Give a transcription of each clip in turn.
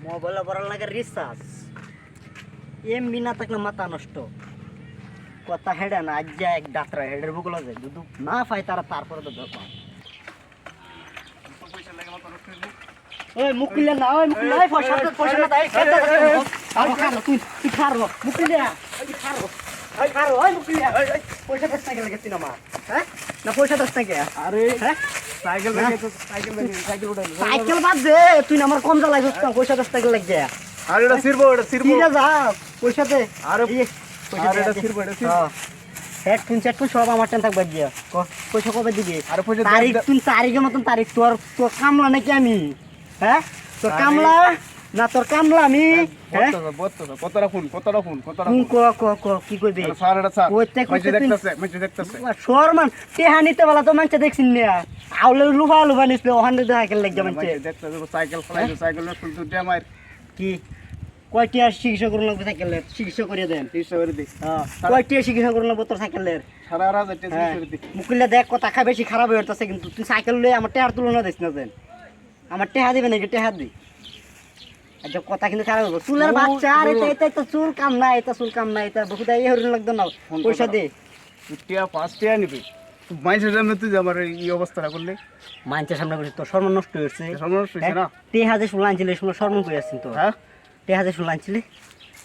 মোবাইলে বড় লাগে রিচার্জ এমবি না থাকলে মাথা নষ্ট কথা হেডে না আজ যা এক ডাক্তার হেডের বুকলো যায় যদি না পাই তারা তারপরে তো দেখো ওই মুকিলে না ওই মুকিলে আই পয়সা না দাই খেতে আর খারো তুই খারো মুকিলে এই খারো ওই মুকিলে পয়সা দস্তা কে লাগে তিনা মা হ্যাঁ না পয়সা দস্তা কে আরে হ্যাঁ সাইকেল লাগে তো সাইকেল উঠাই সাইকেল বাদ দে তুই আমার কম যা লাগছ পয়সা দস্তা কে লাগে আরে এটা সিরবো কি যা পয়সা দে আরে পয়সা এটা সিরবো হেডফোন সেটফোন সব আমার টেন থাকবে গিয়া পয়সা কবে দিবি আরে পয়সা তারিখ তুই তারিখের মতন তারিখ তোর কামলা নাকি আমি হ্যাঁ তোর কামলা না তোর কামলা আমি হ্যাঁ কতটা ফোন ক কি কইবে স্যার এটা স্যার কইতে মাঝে দেখতেছে শর্মান টেহানিতে বলা তো মানছে দেখছিন না আউলে লুফা নিছিল ওখানে সাইকেল লাগবে মানছে দেখতেছে সাইকেল ফলাই সাইকেল ফুল তো ড্যামার কি কয়টি আর চিকিৎসা করুন লাগবে সাইকেলের চিকিৎসা করে দেন চিকিৎসা করে দিই কয়টি চিকিৎসা করুন লাগবে তোর সাইকেলের সারা রাত চিকিৎসা করে দিই মুকুলে দেখ কথা খা বেশি খারাপ হয়ে যাচ্ছে কিন্তু তুই সাইকেল লয়ে আমার টেহার তুলনা দিস না দেন আমার টেহা দিবে নাকি টেহা দি আচ্ছা কথা কিন্তু খারাপ হবে চুলের বাচ্চা আর এটা তো চুল কাম না এটা চুল কাম না এটা বহুত এই হরিণ লাগতো না পয়সা দে টিয়া 5 টাকা নিবি মাইন্সের সামনে তুই আমার এই অবস্থাটা করলে মাইন্সের সামনে করে তোর শর্ম নষ্ট হয়েছে শর্ম নষ্ট হয়েছে না টেহা যে শুনলাম ছিল শর্ম করে আসছিস তো হ্যাঁ টেহা যে শুনলাম ছিল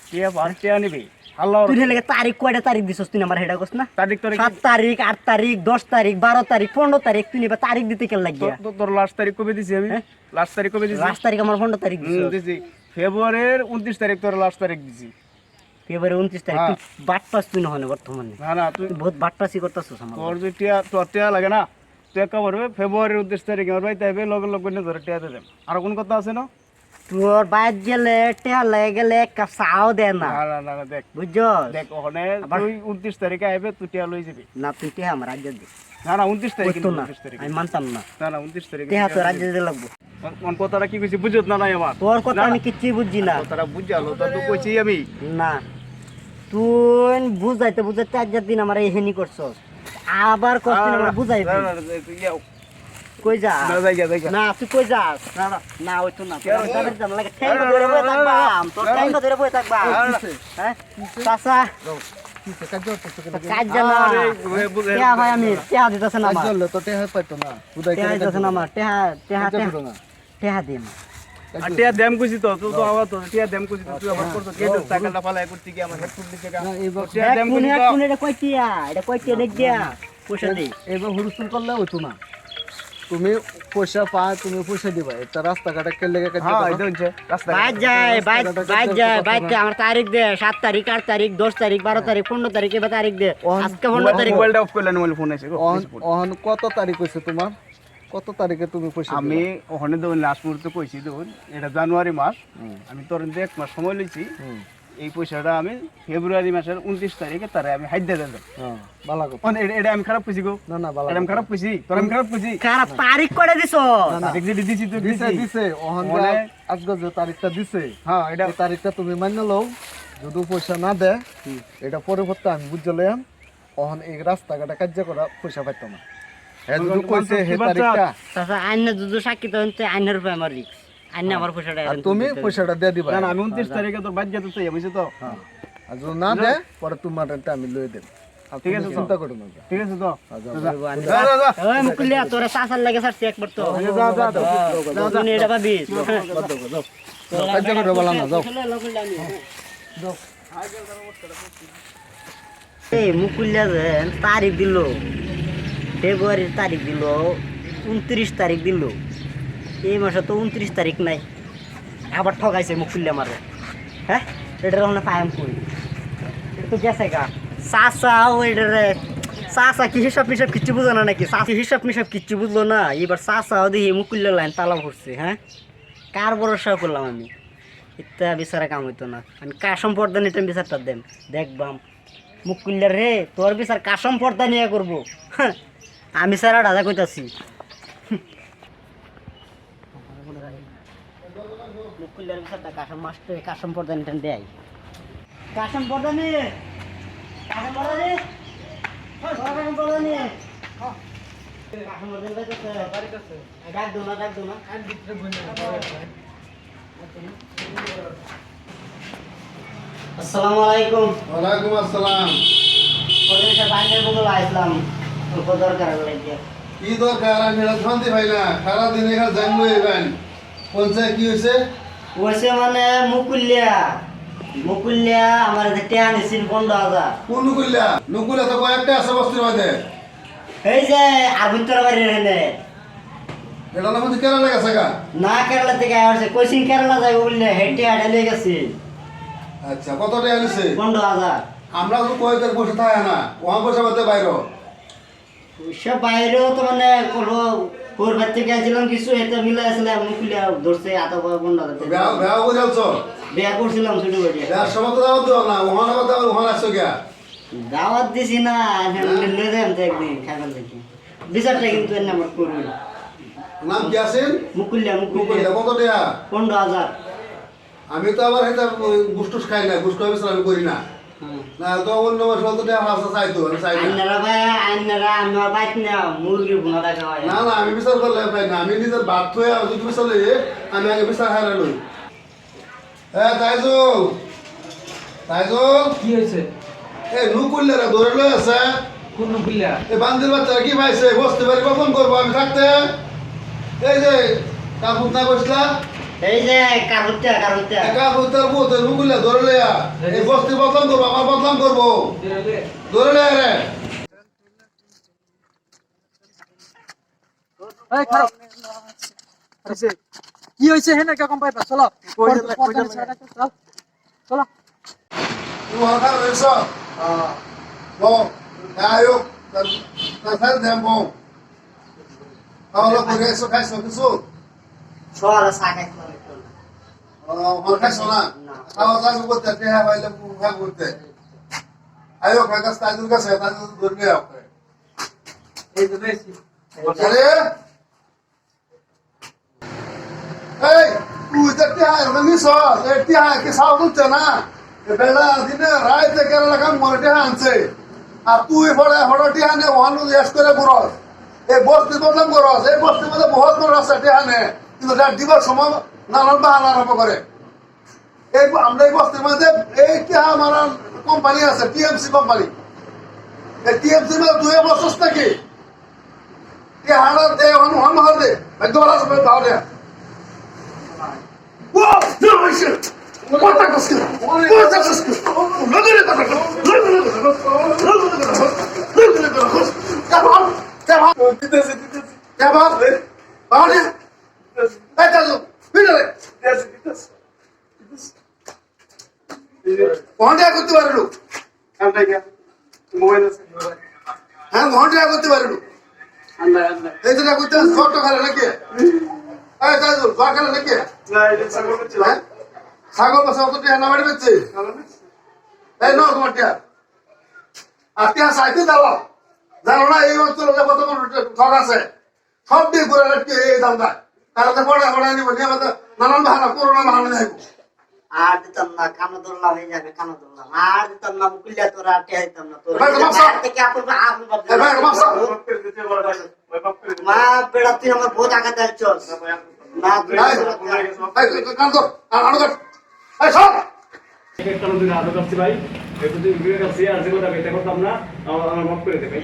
টিয়া 5 টাকা নিবি আল্লাহ তুই লাগে তারিখ কয়টা তারিখ দিছস তুই আমার হেডা কস না তারিখ 7 তারিখ 8 তারিখ 10 তারিখ 12 তারিখ 15 তারিখ তুই নিবা তারিখ দিতে কেন লাগিয়া তোর লাস্ট তারিখ কবে দিছি আমি লাস্ট তারিখ কবে দিছি লাস্ট তারিখ আমার 15 তারিখ দিছি ফেব্রুয়ারির 29 তারিখ তোর লাস্ট তারিখ দিছি ফেব্রুয়ারি 29 তারিখ তুই বাটপাস তুই না হনে বর্তমানে না তুই বহুত বাটপাসি করতাছস আমার তোর যে টিয়া লাগে না তুই কা করবে ফেব্রুয়ারির 29 তারিখ আমার ভাই তাইবে লগে না ধরে টিয়া দে দেব আর কোন কথা আছে না তোর বাইক গেলে টেহা লাগে গেলে এক কাপ চাও দে না না দেখ বুঝছো দেখ ওখানে তুই 29 তারিখে আইবে তুই টিয়া লই যাবি না তুই টেহা আমার রাজ্য দে না 29 তারিখে তো না আমি মানতাম না 29 তারিখে টেহা তো রাজ্য দিতে লাগবে কোন কথাটা কি কইছি বুঝত না নাই আমার তোর কথা আমি কিচ্ছু বুঝছি না কথাটা বুঝালো তো তুই কইছি আমি না তুই বুঝাইতে আজ দিন আমার এই হেনি করছস আবার কষ্ট আমার বুঝাইবি কই যা না তুই কই যাস না ওই তো না তোর জাম লাগে ঠ্যাং ধরে বই থাকবা তোর ঠ্যাং ধরে বই থাকবা হ্যাঁ চাচা কাজ জানা টেহা ভাই আমি টেহা দিতেছে না আমার তো টেহা পাইতো না টেহা দিতেছে না আমার টেহা দে আমার টিয়া দেম কইছি তো আবার তো টিয়া দেম কইছি তুই আবার করছ কে টাকাটা ফালাই করতে কি আমার হেড দিতে গা টিয়া দেম কইছি তো এটা কয়টিয়া দেখ দিয়া পয়সা দে এবার হুরুস্তুল করলে হইতো না তুমি পয়সা তুমি পয়সা দিবা এটা রাস্তাঘাটে কেলে কাজ হ্যাঁ এটা হচ্ছে রাস্তা বাইক যায় আমার তারিখ দে 7 তারিখ 8 তারিখ 10 তারিখ 12 তারিখ 15 তারিখ এবার তারিখ দে আজকে 15 তারিখ মোবাইলটা অফ করলেন মোবাইল ফোন আছে অহন কত তারিখ হইছে তোমার কত তারিখে তুমি পয়সা আমি ওখানে দেব লাস্ট মুহূর্তে কইছি দেখুন এটা জানুয়ারি মাস আমি তোর এক মাস সময় লইছি এই পয়সাটা আমি ফেব্রুয়ারি মাসের 29 তারিখে তারে আমি হাইদা দেব ভালো কথা এটা আমি খারাপ কইছি গো না ভালো আমি খারাপ কইছি তোর আমি খারাপ কইছি খারাপ তারিখ করে দিছো তারিখ যদি দিছি তো দিছে অহন আজকে যে তারিখটা দিছে হ্যাঁ এটা তারিখটা তুমি মান্য লও যদি পয়সা না দে এটা পরিবর্তে আমি বুঝে লইম অহন এই রাস্তাঘাটে কাজ করা পয়সা পাইতো না যদি কইছে হে তারিখটা তাছা আইনা যদি সাক্ষী তন্তে আইনের উপর আমার রিস্ক আইনা আমার পয়সাটা আর তুমি পয়সাটা দিয়ে দিবা না আমি 29 তারিখে তোর বাদ যেতে চাই বুঝছো তো আর যদি না দে পরে তোমার আমি লই দেব ঠিক আছে চিন্তা করো না ঠিক আছে তো ওই মুকুলিয়া তোরা সাসার লাগে সারছি একবার তো যা তুমি এটা ভাবি কাজ করো বলা না যাও এই মুকুলিয়া তারিখ দিল ফেব্রুয়ারির তারিখ দিল 29 তারিখ দিল এই মাসে তো 29 তারিখ নাই আবার ঠকাইছে মুকুলিয়া মারে হ্যাঁ এটার হলে পায়াম করি তো গেছে গা চাচা ওইটারে চাচা কি হিসাব মিসাব কিচ্ছু বুঝো না নাকি চাচি হিসাব মিসাব কিচ্ছু বুঝলো না এবার চাচাও দেখি মুকুলিয়া লাইন তালা ভরছে হ্যাঁ কার ভরসা করলাম আমি ইত্যা বিচারা কাম হইতো না আমি কাসম পর্দা নিতাম বিচারটা দেন দেখবাম মুকুলিয়া রে তোর বিচার কাসম পর্দা নিয়ে করবো হ্যাঁ আমি স্যার রাজা কইতাছি মুকুলিয়ার বিচারটা কাসম মাস্টার কাসম পর্দা নিতেন দেয় কাসম পর্দা নিয়ে কাসম পর্দা নিয়ে আসসালামু আলাইকুম। ওয়ালাইকুম আসসালাম। পরিবেশে বাইরের বগল আসলাম অল্প দরকার লাগে। কি দরকার আমি এটা শান্তি পাই না, সারাদিন এখানে জানবো এবেন পঞ্চায়েত কি হয়েছে? ওইসে মানে মুকুল্লিয়া আমার টেয়া নিছিল 15,000। কোন নুকুল্লা? নুকুল্লা তো কয়েকটা আছে বস্তির মধ্যে। এই যে আগুন্তর বাড়ির এনে এটা না মধ্যে কেনা লেগেছে গা? না কেরালা থেকে আসছে কোচিং কেরালা যাবে বললে হেঁটে হাঁটে লেগে গেছে আচ্ছা, কত টাকা নিছে? 15,000। আমরা তো কয়েকটা বসে থাকে না, ওখান বসে বলতে বাইরে। সব বাইরেও তো মানে কোনো পূর্বের থেকে গেছিলাম কিছু এটা মিলে আসলে মুকুলিয়া ধরছে আতা 15,000। বেয়া করে আলছো? বিয়া করছিলাম ছোট করে। বেয়ার সময় তো দাওয়াত দিও না, ওখানে কথা ওখানে আসছো গিয়া। দাওয়াত দিছি না লয়ে যাই তো একদিন খাবার দেখি বিচারটা কিন্তু এর নাম্বার করবি নাম কি আছেন? মুকুলিয়া নুকুল্লা কত টাকা? 15,000। আমি তো আবার এটা গুস্টুস খাই না, গুস্টু আমি করি না। না তো অন্য মাস তো টাকা আছে চাইতো, আমি চাই না। আইনারা ভাই আইনারা আমার বাইক না মুরগি ভুনা দেখা হয় না না, আমি বিচার করলে পাই না, আমি নিজের বাদ হয়ে যদি বিচার লই আমি আগে বিচার হারা লই। হ্যাঁ তাইজুল কি হয়েছে? এই নুকুল্লারা ধরে লই আছে। কোন নুকুল্লা? এই বান্দির বাচ্চারা কি পাইছে বসতে পারি কখন করবো আমি থাকতে? এই যে কাপুর না বসলা এই যে কারুত্যা কাপুরটার বুত নুকুল্লা ধরে লইয়া এই বস্তি বদলাম করবো, আমার বদলাম করবো, ধরে লইয়া রে। এই খারাপ হয়েছে। কি হয়েছে হেনে কে কম পাইবা? চলো চল চলো। তুমি হঠাৎ রয়েছ বল আয়ো তার দেবো তাহলে করে এসো খাইছো কিছু? সোয়ার সাকাই খাইছো না? খাওয়া দাওয়া করতে হ্যাঁ ভাইলে হ্যাঁ করতে আয়ো কাজ তাজুর কাছে তাজুর ধরবে আপনি এই তো বেশি আরে এই তুই তো টিহাই রমিস এই টিহাই কি সাউ হচ্ছে না বেলা দিনে রাইতে কেরালা কাম মরে টিহা আনছে আর তুই বড় বড় টিহা নে ওহান এস করে বরস এই বস্তি বদনাম করস এই বস্তির মধ্যে বহুত বড় আছে টিহা নে কিন্তু যার দিবার সময় নানান বাহানা আরম্ভ করে এই আমরা এই বস্তির মধ্যে এই টিহা আমার কোম্পানি আছে টিএমসি কোম্পানি এই টিএমসি মধ্যে তুই বসস নাকি টিহাটা দে ওহান ওহান মহল দে একদম আসবে তাহলে Whoa! No, I should! What the fuck? What the fuck? Look at it! Come on! Come on! Come on! Come on! Hey, Tazu! Video it! ঘন্টা করতে পারলো হ্যাঁ ঘন্টা করতে পারলো এই তো করতে ছোট খেলে নাকি এই তাজুল জোয়া খেলে নাকি ছাগল বাসা অত টিয়া না বাড়ি বেচছে এই ন তোমার টিয়া আর টিয়া চাইতে দাও জানো না এই অঞ্চলে কত ঠক আছে সব দিয়ে ঘুরে রাখতে এই দাম দেয় তাহলে তো পড়া পড়া নিব নিয়ে আমাদের নানান বাহানা করোনা বাহানা যাইব আর দিতাম না কানো ধরলাম হয়ে যাবে কানো ধরলাম আর দিতাম না মুকুলিয়া তোরা টেয়া দিতাম না তোরা থেকে আপন মা বেড়া তুই আমার বহুত আঘাত চল না কান তো আনো কর এই সব একটা নতুন আদর করছি ভাই একটু ভিডিও করছি আর যে কথা করতাম না আমার মাফ করে দে ভাই